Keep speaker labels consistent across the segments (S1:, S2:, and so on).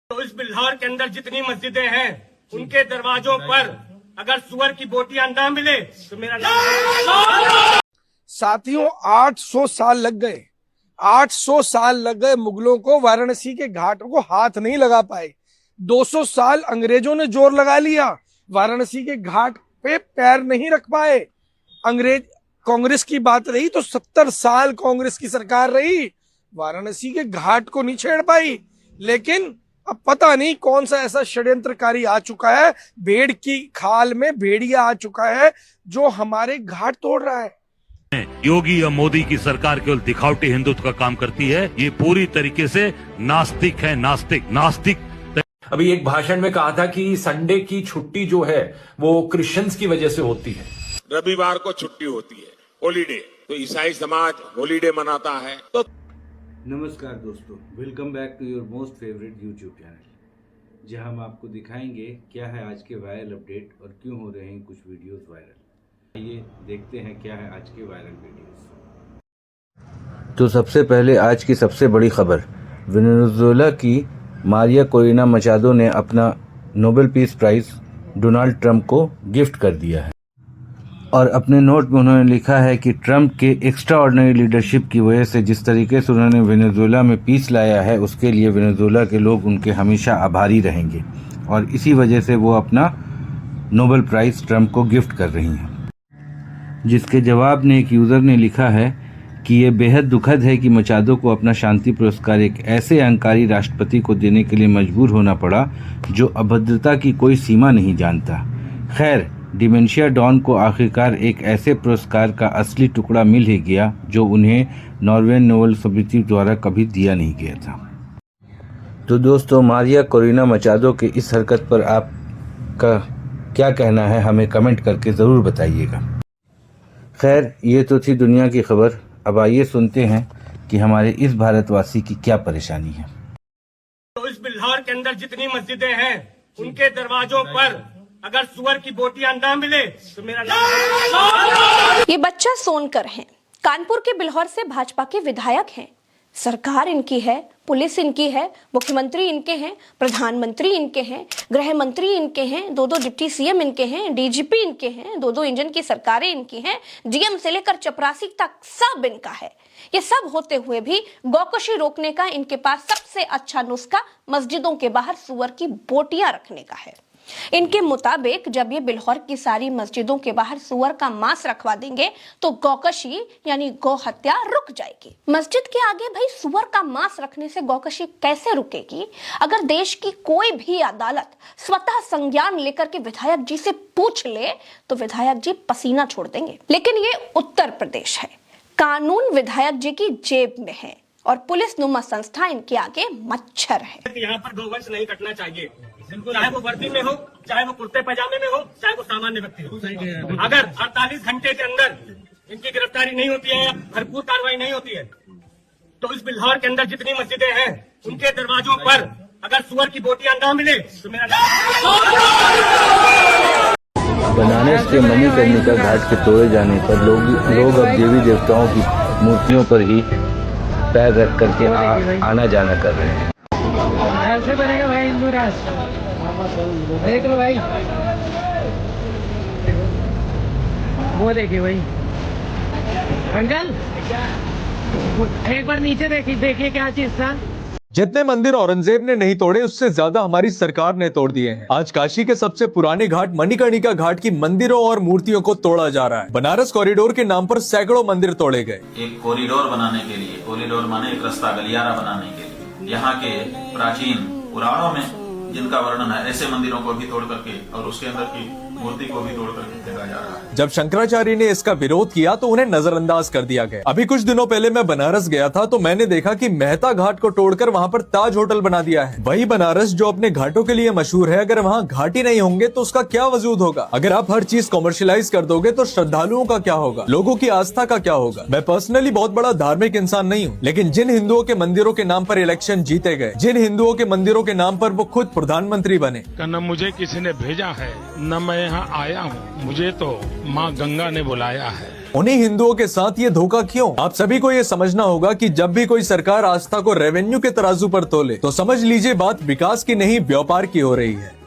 S1: तो इस बिल्हौर के अंदर जितनी मस्जिदें हैं उनके दरवाजों पर अगर सुअर की बोटियां ना मिले तो मेरा नाम।
S2: साथियों 800 साल लग गए, 800 साल लग गए मुगलों को वाराणसी के घाटों को हाथ नहीं लगा पाए। 200 साल अंग्रेजों ने जोर लगा लिया, वाराणसी के घाट पे पैर नहीं रख पाए। अंग्रेज कांग्रेस की बात रही तो 70 साल कांग्रेस की सरकार रही, वाराणसी के घाट को नहीं छेड़ पाई। लेकिन अब पता नहीं कौन सा ऐसा षड्यंत्रकारी आ चुका है, भेड़ की खाल में भेड़िया आ चुका है जो हमारे घाट तोड़ रहा है।
S3: योगी या मोदी की सरकार केवल दिखावटी हिंदुत्व का काम करती है। ये पूरी तरीके से नास्तिक है, नास्तिक।
S4: अभी एक भाषण में कहा था कि संडे की छुट्टी जो है वो क्रिश्चियंस की वजह से होती है।
S5: रविवार को छुट्टी होती है, हॉलीडे, तो ईसाई समाज हॉलीडे मनाता है। तो
S6: नमस्कार दोस्तों, welcome back to your most favourite YouTube channel, जहां हम आपको दिखाएंगे क्या है आज के वायरल अपडेट और क्यों हो रहे हैं कुछ वीडियोस वायरल। आइए देखते हैं क्या है आज के वायरल वीडियोस। तो सबसे पहले आज की सबसे बड़ी खबर, वेनेजुएला की मारिया कोरिना मचाडो ने अपना Nobel peace prize Donald Trump को गिफ्ट कर दिया है और अपने नोट में उन्होंने लिखा है कि ट्रंप के एक्स्ट्राऑर्डिनरी लीडरशिप की वजह से जिस तरीके से उन्होंने वेनेजुएला में पीस लाया है उसके लिए वेनेजुएला के लोग उनके हमेशा आभारी रहेंगे और इसी वजह से वो अपना नोबेल प्राइज़ ट्रंप को गिफ्ट कर रही हैं। जिसके जवाब में एक यूज़र ने लिखा है कि ये बेहद दुखद है कि मचाडो को अपना शांति पुरस्कार एक ऐसे अहंकारी राष्ट्रपति को देने के लिए मजबूर होना पड़ा जो अभद्रता की कोई सीमा नहीं जानता। खैर, डिमेंशिया डॉन को आखिरकार एक ऐसे पुरस्कार का असली टुकड़ा मिल ही गया जो उन्हें नॉर्वे नोबेल समिति द्वारा कभी दिया नहीं गया था। तो दोस्तों, मारिया कोरिना मचाडो के इस हरकत पर आपका क्या कहना है हमें कमेंट करके ज़रूर बताइएगा। खैर, ये तो थी दुनिया की खबर। अब आइए सुनते हैं कि हमारे इस भारतवासी की क्या परेशानी है।
S1: तो इस बिल्हौर के अंदर जितनी मस्जिदें हैं उनके दरवाजों पर अगर सुअर की बोटियां ना मिले तो मेरा नाम।
S7: ये बच्चा सोनकर हैं, कानपुर के बिल्हौर से भाजपा के विधायक हैं। सरकार इनकी है, पुलिस इनकी है, मुख्यमंत्री इनके हैं, प्रधानमंत्री इनके हैं, गृह मंत्री इनके हैं, दो डिप्टी सीएम इनके हैं, डीजीपी इनके हैं, दो इंजन की सरकारें इनकी हैं, डीएम से लेकर चपरासी तक सब इनका है। ये सब होते हुए भी गौकशी रोकने का इनके पास सबसे अच्छा नुस्खा मस्जिदों के बाहर सुअर की बोटियां रखने का है। इनके मुताबिक जब ये बिल्हौर की सारी मस्जिदों के बाहर सुअर का मांस रखवा देंगे तो गौकशी यानी गौ हत्या रुक जाएगी। मस्जिद के आगे भाई सुअर का मांस रखने से गौकशी कैसे रुकेगी? अगर देश की कोई भी अदालत स्वतः संज्ञान लेकर के विधायक जी से पूछ ले तो विधायक जी पसीना छोड़ देंगे। लेकिन ये उत्तर प्रदेश है, कानून विधायक जी की जेब में है और पुलिस नुमा संस्था इनके आगे मच्छर है।
S1: यहाँ पर गोवंश नहीं कटना चाहिए, चाहे वो वर्दी में हो, चाहे वो कुर्ते पैजामे में हो, चाहे वो सामान्य व्यक्ति हो। अगर 48 घंटे के अंदर इनकी गिरफ्तारी नहीं होती है या भरपूर कार्रवाई नहीं होती है तो इस बिल्हौर के अंदर जितनी मस्जिदें हैं उनके दरवाजों पर अगर सुअर की बोटियां ना मिले तो मेरा
S6: बनारस के मणिकर्णिका घाट के तोड़े जाने पर लोग अब देवी देवताओं की मूर्तियों पर ही पैर रख करके आना जाना कर रहे हैं।
S8: ऐसे बनेगा भाई हिंदू राष्ट्र, देख लो भाई, वो देखिए भाई अंकल, एक बार नीचे देखिए क्या चीज था।
S9: जितने मंदिर औरंगजेब ने नहीं तोड़े उससे ज्यादा हमारी सरकार ने तोड़ दिए हैं। आज काशी के सबसे पुराने घाट मणिकर्णिका घाट की मंदिरों और मूर्तियों को तोड़ा जा रहा है। बनारस कॉरिडोर के नाम पर सैकड़ों मंदिर तोड़े गए।
S10: एक कॉरिडोर बनाने के लिए, कॉरिडोर माने एक रास्ता गलियारा बनाने के लिए, यहाँ के प्राचीन पुराणों में जिनका वर्णन है ऐसे मंदिरों को भी तोड़ करके और उसके अंदर की मूर्ति को भी तोड़ करके फेंका जा रहा है।
S9: जब शंकराचार्य ने इसका विरोध किया तो उन्हें नजरअंदाज कर दिया गया। अभी कुछ दिनों पहले मैं बनारस गया था तो मैंने देखा कि मेहता घाट को तोड़कर वहाँ पर ताज होटल बना दिया है। वही बनारस जो अपने घाटों के लिए मशहूर है, अगर वहाँ घाट ही नहीं होंगे तो उसका क्या वजूद होगा? अगर आप हर चीज कॉमर्शियलाइज कर दोगे तो श्रद्धालुओं का क्या होगा, लोगों की आस्था का क्या होगा? मैं पर्सनली बहुत बड़ा धार्मिक इंसान नहीं हूँ, लेकिन जिन हिंदुओं के मंदिरों के नाम पर इलेक्शन जीते गए, जिन हिंदुओं के मंदिरों के नाम पर वो खुद प्रधानमंत्री बने,
S5: न मुझे किसी ने भेजा है न मैं यहाँ आया हूँ, मुझे तो माँ गंगा ने बुलाया है।
S9: उन्हीं हिंदुओं के साथ ये धोखा क्यों? आप सभी को ये समझना होगा कि जब भी कोई सरकार आस्था को रेवेन्यू के तराजू पर तोले तो समझ लीजिए बात विकास की नहीं व्यापार की हो रही है।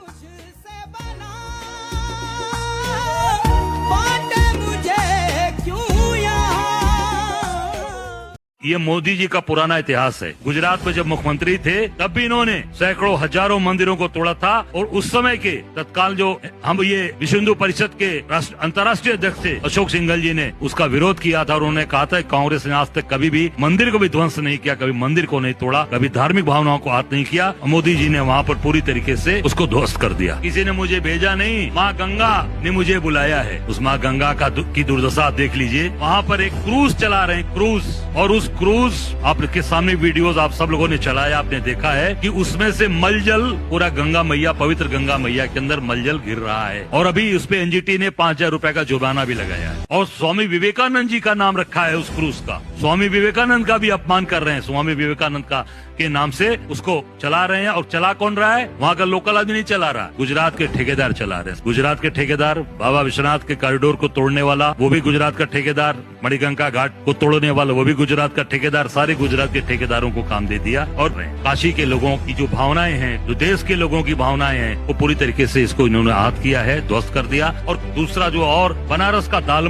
S3: ये मोदी जी का पुराना इतिहास है। गुजरात में जब मुख्यमंत्री थे तब भी इन्होंने सैकड़ों हजारों मंदिरों को तोड़ा था और उस समय के तत्काल जो हम ये विश्व हिंदू परिषद के अंतर्राष्ट्रीय अध्यक्ष थे अशोक सिंघल जी ने उसका विरोध किया था और उन्होंने कहा था कांग्रेस ने आज तक कभी भी मंदिर को भी ध्वंस नहीं किया, कभी मंदिर को नहीं तोड़ा, कभी धार्मिक भावनाओं को हाथ नहीं किया। मोदी जी ने वहाँ पर पूरी तरीके से उसको ध्वस्त कर दिया। किसी ने मुझे भेजा नहीं, माँ गंगा ने मुझे बुलाया है। उस माँ गंगा की दुर्दशा देख लीजिए। वहाँ पर एक क्रूज चला रहे हैं, क्रूज, और उस क्रूज आपके सामने वीडियोस आप सब लोगों ने चलाया, आपने देखा है कि उसमें से मलजल पूरा गंगा मैया, पवित्र गंगा मैया के अंदर मलजल गिर रहा है और अभी उस पे एनजीटी ने 5,000 रुपए का जुर्माना भी लगाया है और स्वामी विवेकानंद जी का नाम रखा है उस क्रूज का। स्वामी विवेकानंद का भी अपमान कर रहे हैं। स्वामी विवेकानंद का के नाम से उसको चला रहे हैं और चला कौन रहा है? वहाँ का लोकल आदमी नहीं चला रहा, गुजरात के ठेकेदार चला रहे हैं। गुजरात के ठेकेदार, बाबा विश्वनाथ के कॉरिडोर को तोड़ने वाला वो भी गुजरात का ठेकेदार, मणिगंगा घाट को तोड़ने वाला वो भी गुजरात का ठेकेदार, सारे गुजरात के ठेकेदारों को काम दे दिया। और काशी के लोगों की जो भावनाएं हैं, जो देश के लोगों की भावनाएं हैं, वो पूरी तरीके से इसको इन्होंने आहत किया है, ध्वस्त कर दिया। और दूसरा जो और बनारस का दाल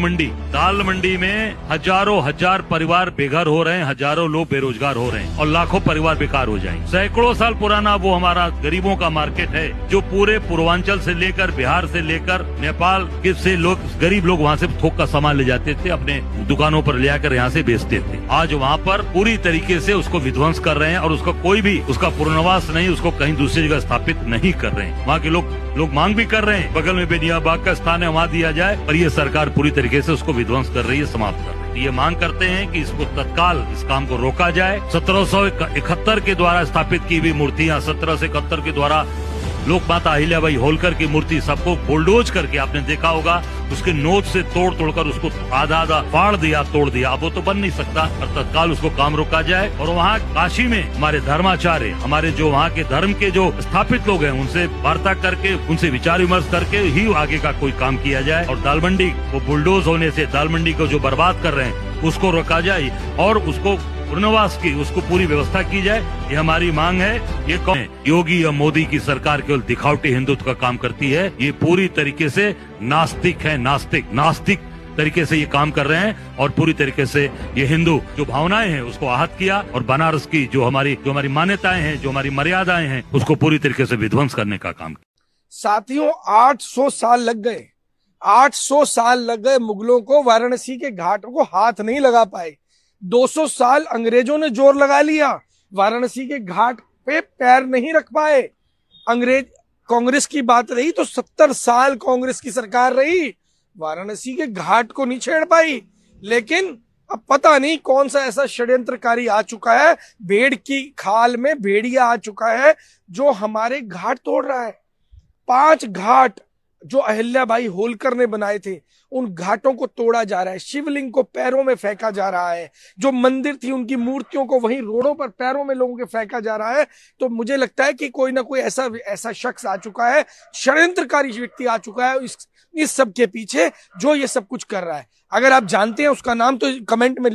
S3: मंडी में हजारों हजार परिवार बेघर हो रहे हैं, हजारों लोग बेरोजगार हो रहे हैं और लाखों परिवार बेकार हो जाएंगे। सैकड़ों साल पुराना वो हमारा गरीबों का मार्केट है जो पूरे पूर्वांचल से लेकर बिहार से लेकर नेपाल के से लोग, गरीब लोग वहाँ से थोक का सामान ले जाते थे, अपने दुकानों पर ले आकर यहाँ से बेचते थे। आज वहाँ पर पूरी तरीके से उसको विध्वंस कर रहे हैं और उसका कोई भी उसका पुनर्वास नहीं, उसको कहीं दूसरी जगह स्थापित नहीं कर रहे हैं। वहाँ के लोग मांग भी कर रहे हैं, बगल में बेनियाबाग का स्थान है वहाँ दिया जाए, पर ये सरकार पूरी तरीके से उसको विध्वंस कर रही है, समाप्त कर रही है। ये मांग करते हैं कि इसको तत्काल इस काम को रोका जाए। 1771 के द्वारा स्थापित की हुई मूर्तियां, 1771 के द्वारा लोक माता अहिल्याबाई होलकर की मूर्ति सबको बुलडोज करके आपने देखा होगा, उसके नोच से तोड़कर उसको आधा फाड़ दिया, तोड़ दिया। अब वो तो बन नहीं सकता और तत्काल उसको काम रोका जाए। और वहाँ काशी में हमारे धर्माचार्य, हमारे जो वहाँ के धर्म के जो स्थापित लोग हैं, उनसे वार्ता करके, उनसे विचार विमर्श करके ही आगे का कोई काम किया जाए। और दाल मंडी को बुलडोज होने से, दाल मंडी को जो बर्बाद कर रहे हैं उसको रोका जाए और उसको पुनर्वास की उसको पूरी व्यवस्था की जाए। ये हमारी मांग है। ये कौन है? योगी या मोदी की सरकार केवल दिखावटी हिंदुत्व का काम करती है। ये पूरी तरीके से नास्तिक है, नास्तिक तरीके से ये काम कर रहे हैं और पूरी तरीके से ये हिंदू जो भावनाएं हैं उसको आहत किया और बनारस की जो हमारी मान्यताएं हैं, जो हमारी मर्यादाएं हैं, उसको पूरी तरीके से विध्वंस करने का काम किया।
S2: साथियों, 800 साल लग गए, 800 साल लग गए मुगलों को वाराणसी के घाटों को हाथ नहीं लगा पाए। 200 साल अंग्रेजों ने जोर लगा लिया, वाराणसी के घाट पे पैर नहीं रख पाए। कांग्रेस की बात रही तो 70 साल कांग्रेस की सरकार रही, वाराणसी के घाट को नहीं छेड़ पाई। लेकिन अब पता नहीं कौन सा ऐसा षड्यंत्रकारी आ चुका है, भेड़ की खाल में भेड़िया आ चुका है जो हमारे घाट तोड़ रहा है। 5 घाट जो अहिल्याबाई होलकर ने बनाए थे, उन घाटों को तोड़ा जा रहा है, शिवलिंग को पैरों में फेंका जा रहा है, जो मंदिर थी उनकी मूर्तियों को वहीं रोडों पर पैरों में लोगों के फेंका जा रहा है। तो मुझे लगता है कि कोई ना कोई ऐसा शख्स आ चुका है, षड्यंत्रकारी व्यक्ति आ चुका है इस सब के पीछे जो ये सब कुछ कर रहा है। अगर आप जानते हैं उसका नाम तो कमेंट में,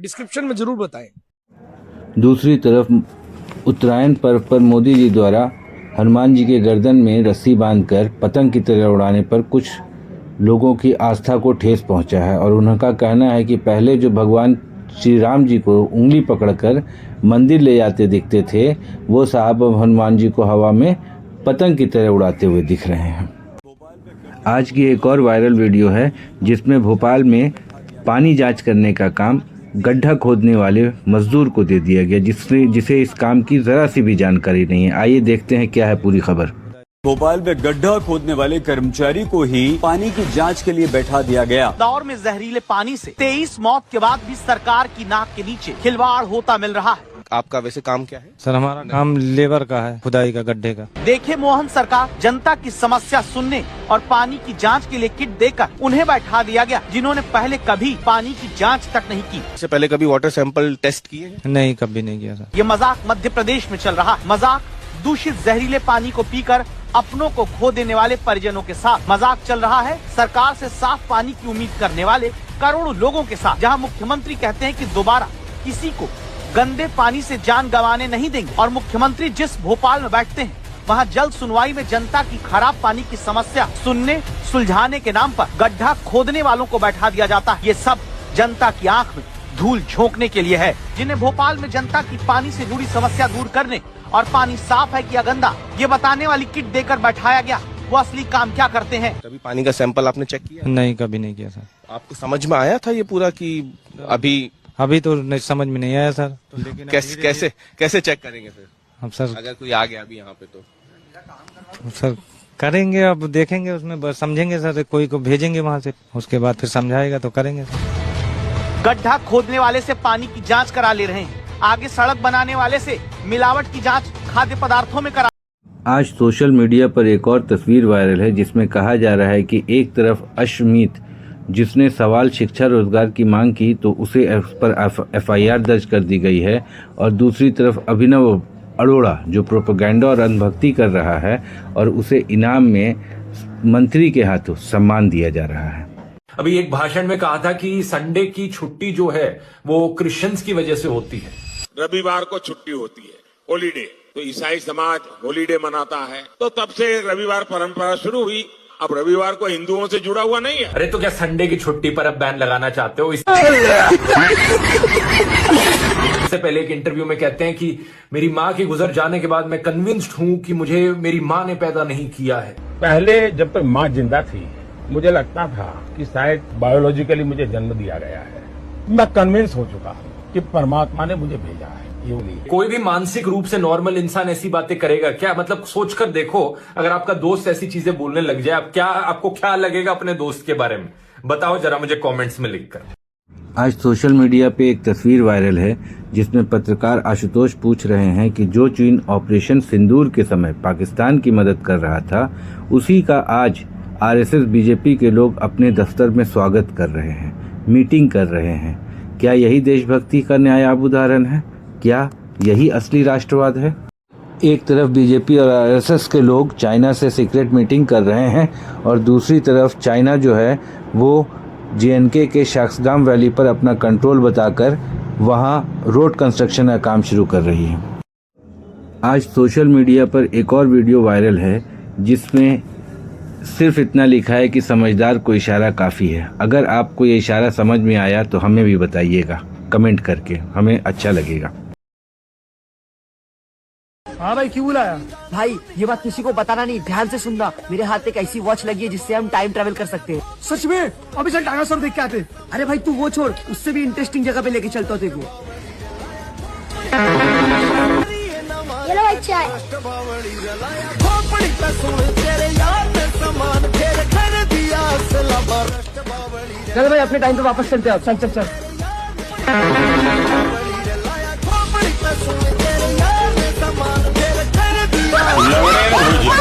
S2: डिस्क्रिप्शन में जरूर बताएं।
S6: दूसरी तरफ उत्तरायण पर्व पर मोदी जी द्वारा हनुमान जी के गर्दन में रस्सी बांधकर पतंग की तरह उड़ाने पर कुछ लोगों की आस्था को ठेस पहुंचा है और उनका कहना है कि पहले जो भगवान श्री राम जी को उंगली पकड़कर मंदिर ले जाते दिखते थे, वो साहब अब हनुमान जी को हवा में पतंग की तरह उड़ाते हुए दिख रहे हैं। आज की एक और वायरल वीडियो है जिसमें भोपाल में पानी जांच करने का काम गड्ढा खोदने वाले मजदूर को दे दिया गया, जिसे इस काम की जरा सी भी जानकारी नहीं है। आइए देखते हैं क्या है पूरी खबर।
S11: भोपाल में गड्ढा खोदने वाले कर्मचारी को ही पानी की जांच के लिए बैठा दिया गया।
S12: दौर में जहरीले पानी से 23 मौत के बाद भी सरकार की नाक के नीचे खिलवाड़ होता मिल रहा है।
S13: आपका वैसे काम क्या है?
S14: सर, हमारा काम लेबर का है, खुदाई का, गड्ढे का।
S12: देखे मोहन सरकार जनता की समस्या सुनने और पानी की जांच के लिए किट देकर उन्हें बैठा दिया गया, जिन्होंने पहले कभी पानी की जांच तक नहीं की।
S13: इससे पहले कभी वाटर सैंपल टेस्ट किए हैं?
S14: नहीं, कभी नहीं किया सर।
S12: ये मजाक मध्य प्रदेश में चल रहा है। मजाक दूषित जहरीले पानी को पीकर अपनों को खो देने वाले परिजनों के साथ। मजाक चल रहा है सरकार से साफ पानी की उम्मीद करने वाले करोड़ों लोगों के साथ, जहां मुख्यमंत्री कहते हैं कि दोबारा किसी को गंदे पानी से जान गंवाने नहीं देंगे। और मुख्यमंत्री जिस भोपाल में बैठते हैं वहां जल्द सुनवाई में जनता की खराब पानी की समस्या सुनने सुलझाने के नाम पर गड्ढा खोदने वालों को बैठा दिया जाता है। ये सब जनता की आंख में धूल झोंकने के लिए है, जिन्हें भोपाल में जनता की पानी से जुड़ी समस्या दूर करने और पानी साफ है कि या गंदा ये बताने वाली किट देकर बैठाया गया। वो असली काम क्या करते हैं?
S13: कभी पानी का सैंपल आपने चेक किया?
S14: नहीं, कभी नहीं किया सर।
S13: आपको समझ में आया था ये पूरा कि
S14: अभी तो नहीं, समझ में नहीं आया सर।
S13: लेकिन कैसे चेक करेंगे फिर
S14: अब सर?
S13: अगर कोई आ गया अभी यहाँ पे तो
S14: सर करेंगे, अब देखेंगे उसमें बस समझेंगे सर, कोई को भेजेंगे वहाँ से, उसके बाद फिर समझाएगा तो करेंगे सर।
S12: गड्ढा खोदने वाले से पानी की जांच करा ले रहे हैं, आगे सड़क बनाने वाले से मिलावट की जांच खाद्य पदार्थों में करा।
S6: आज सोशल मीडिया पर एक और तस्वीर वायरल है जिसमें कहा जा रहा है कि एक तरफ अश्मीत जिसने सवाल शिक्षा रोजगार की मांग की तो उसे पर FIR दर्ज कर दी गई है, और दूसरी तरफ अभिनव अरोड़ा जो प्रोपेगेंडा और अंधभक्ति कर रहा है और उसे इनाम में मंत्री के हाथों सम्मान दिया जा रहा है।
S4: अभी एक भाषण में कहा था कि संडे की छुट्टी जो है वो क्रिश्चियंस की वजह से होती है।
S5: रविवार को छुट्टी होती है, हॉलीडे, तो ईसाई समाज हॉलीडे मनाता है, तो तब से रविवार परंपरा शुरू हुई। अब रविवार को हिंदुओं से जुड़ा हुआ नहीं है।
S4: अरे तो क्या संडे की छुट्टी पर अब बैन लगाना चाहते हो? इससे पहले एक इंटरव्यू में कहते हैं कि मेरी माँ के गुजर जाने के बाद मैं कन्विंस्ड हूँ कि मुझे मेरी माँ ने पैदा नहीं किया है।
S5: पहले जब तक माँ जिंदा थी मुझे लगता था कि शायद बायोलॉजिकली मुझे जन्म दिया गया है। मैं कन्विंस हो चुका हूँ कि परमात्मा ने मुझे भेजा है।
S4: कोई भी मानसिक रूप से नॉर्मल इंसान ऐसी बातें करेगा क्या? मतलब सोचकर देखो, अगर आपका दोस्त ऐसी चीजें बोलने लग जाए, आपको क्या लगेगा अपने दोस्त के बारे में? बताओ जरा मुझे कमेंट्स में लिखकर।
S6: आज सोशल मीडिया पे एक तस्वीर वायरल है जिसमें पत्रकार आशुतोष पूछ रहे हैं कि जो चीन ऑपरेशन सिंदूर के समय पाकिस्तान की मदद कर रहा था, उसी का आज RSS BJP के लोग अपने दफ्तर में स्वागत कर रहे हैं, मीटिंग कर रहे हैं। क्या यही देशभक्ति का नायाब उदाहरण है? क्या यही असली राष्ट्रवाद है? एक तरफ BJP और RSS के लोग चाइना से सीक्रेट मीटिंग कर रहे हैं और दूसरी तरफ चाइना जो है वो JNK के शाक्सगाम वैली पर अपना कंट्रोल बताकर वहां रोड कंस्ट्रक्शन का काम शुरू कर रही है। आज सोशल मीडिया पर एक और वीडियो वायरल है जिसमें सिर्फ इतना लिखा है कि समझदार को इशारा काफ़ी है। अगर आपको ये इशारा समझ में आया तो हमें भी बताइएगा कमेंट करके, हमें अच्छा लगेगा।
S8: हाँ भाई, क्यों बुलाया?
S15: भाई ये बात किसी को बताना नहीं, ध्यान से सुनना। मेरे हाथ एक ऐसी वॉच लगी है जिससे हम टाइम ट्रेवल कर सकते हैं।
S8: सच में? अभी चल डायनासोर देख के आते।
S15: अरे भाई तू वो छोड़, उससे भी इंटरेस्टिंग जगह पे लेके चलता हूँ तेरे को।
S7: ये लो भाई चाय।
S8: चल भाई अपने टाइम पे वापस चलते हैं। चल चल चल।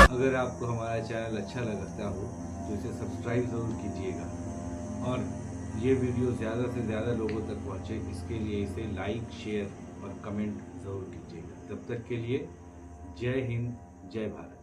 S6: अगर आपको हमारा चैनल अच्छा लगता हो तो इसे सब्सक्राइब जरूर कीजिएगा और ये वीडियो ज़्यादा से ज़्यादा लोगों तक पहुँचे, इसके लिए इसे लाइक, शेयर और कमेंट ज़रूर कीजिएगा। तब तक के लिए जय हिंद, जय भारत।